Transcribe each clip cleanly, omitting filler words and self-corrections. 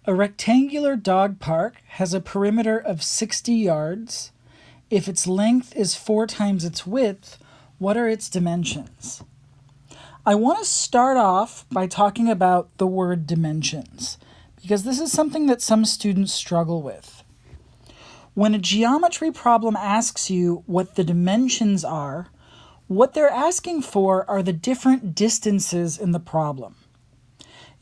A rectangular dog park has a perimeter of 60 yards. If its length is 4 times its width, what are its dimensions? I want to start off by talking about the word dimensions, because this is something that some students struggle with. When a geometry problem asks you what the dimensions are, what they're asking for are the different distances in the problem.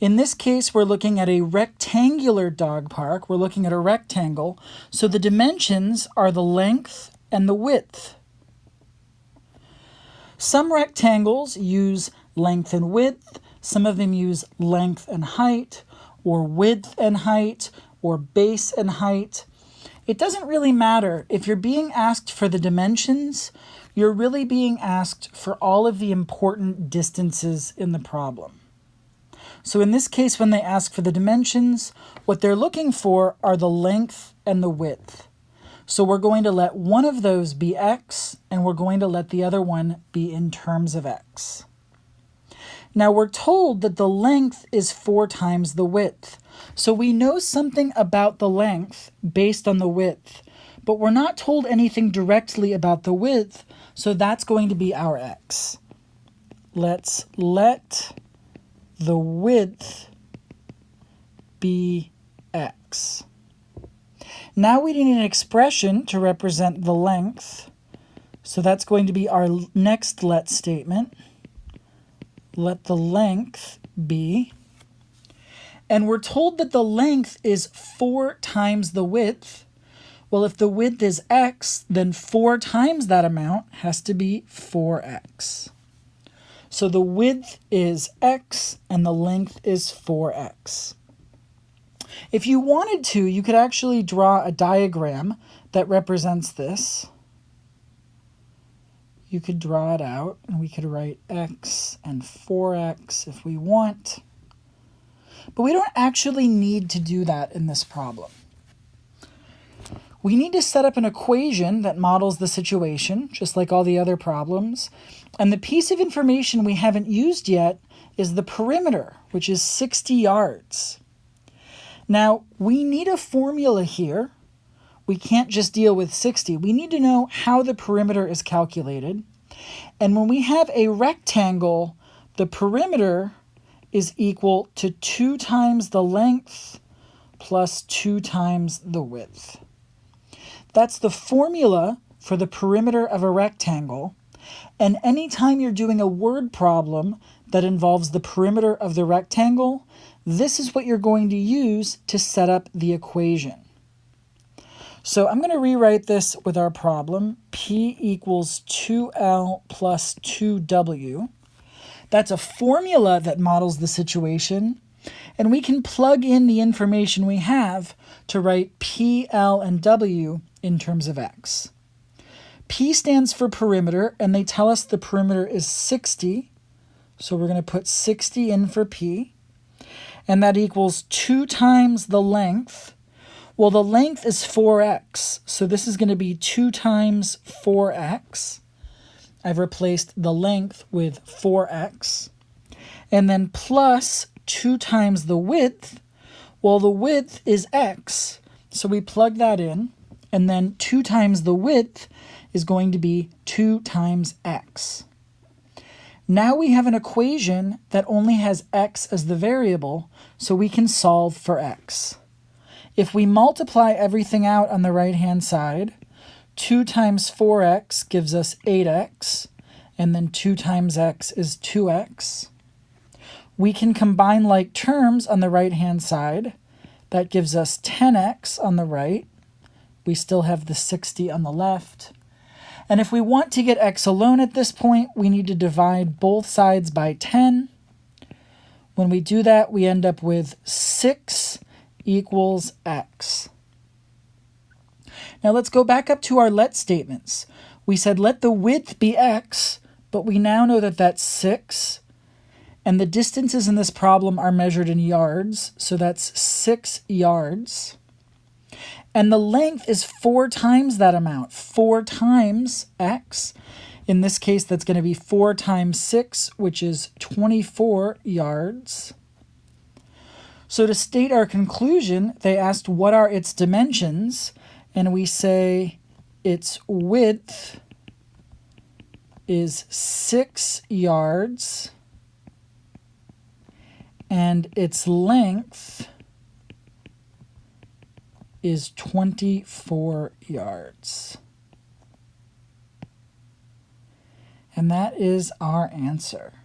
In this case, we're looking at a rectangular dog park. We're looking at a rectangle, so the dimensions are the length and the width. Some rectangles use length and width. Some of them use length and height, or width and height, or base and height. It doesn't really matter. If you're being asked for the dimensions, you're really being asked for all of the important distances in the problem. So in this case, when they ask for the dimensions, what they're looking for are the length and the width. So we're going to let one of those be x, and we're going to let the other one be in terms of x. Now we're told that the length is 4 times the width. So we know something about the length based on the width, but we're not told anything directly about the width, so that's going to be our x. Let's let the width be x. Now we need an expression to represent the length. So that's going to be our next let statement. Let the length be. And we're told that the length is 4 times the width. Well, if the width is x, then 4 times that amount has to be 4x. So the width is x and the length is 4x. If you wanted to, you could actually draw a diagram that represents this. You could draw it out, and we could write x and 4x if we want. But we don't actually need to do that in this problem. We need to set up an equation that models the situation, just like all the other problems. And the piece of information we haven't used yet is the perimeter, which is 60 yards. Now, we need a formula here. We can't just deal with 60. We need to know how the perimeter is calculated. And when we have a rectangle, the perimeter is equal to 2 times the length plus 2 times the width. That's the formula for the perimeter of a rectangle. And anytime you're doing a word problem that involves the perimeter of the rectangle, this is what you're going to use to set up the equation. So I'm going to rewrite this with our problem. P equals 2L plus 2W. That's a formula that models the situation. And we can plug in the information we have to write P, L, and W in terms of x. P stands for perimeter, and they tell us the perimeter is 60. So we're going to put 60 in for P. And that equals 2 times the length. Well, the length is 4x, so this is going to be 2 times 4x. I've replaced the length with 4x. And then plus 2 times the width. Well, the width is x, so we plug that in. And then 2 times the width is going to be 2 times x. Now we have an equation that only has x as the variable, so we can solve for x. If we multiply everything out on the right-hand side, 2 times 4x gives us 8x, and then 2 times x is 2x. We can combine like terms on the right-hand side. That gives us 10x on the right. We still have the 60 on the left. And if we want to get x alone at this point, we need to divide both sides by 10. When we do that, we end up with 6 equals x. Now let's go back up to our let statements. We said let the width be x, but we now know that that's 6. And the distances in this problem are measured in yards, so that's 6 yards. And the length is 4 times that amount, 4 times x. In this case, that's going to be 4 times 6, which is 24 yards. So to state our conclusion, they asked what are its dimensions, and we say its width is 6 yards and its length is 24 yards. And that is our answer.